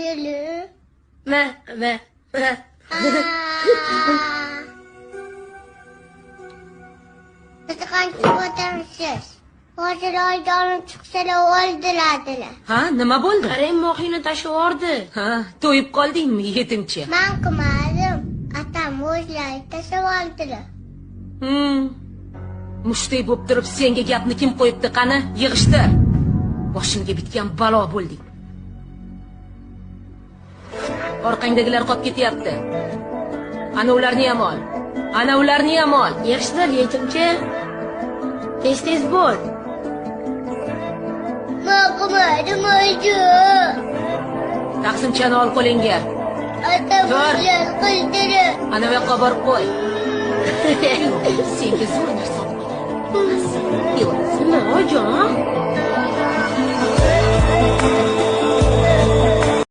beli. Ma. Bizi qancha ko'taribsiz? Hozir oyda olib chiqsalar o'ldiradilar. Ha, nima bo'ldi? Qarang, mohiyni tashlab yubordi. Ha, to'yib qoldingmi, yetimcha? Men qilmadim. Atam o'zlari tashlab oldilar. Mushтай bo'lib turib senga gapni kim qo'yibdi, qani? Yig'ishtir. Boshimga bitgan balo bo'lding. Orqangdagilar qolib ketyapti. Ana ularni ham ol. Ana ularni ham ol. Yaxshilar, yetimcha. Tez bo'l. Men qilmadim o'zi. Taqsimchani ol qo'lingga. Atam o'zlari qildilar. Ana bu yoqqa borib qo'y. Senga zo'r narsa olib qo'yaman. Nima, ojon?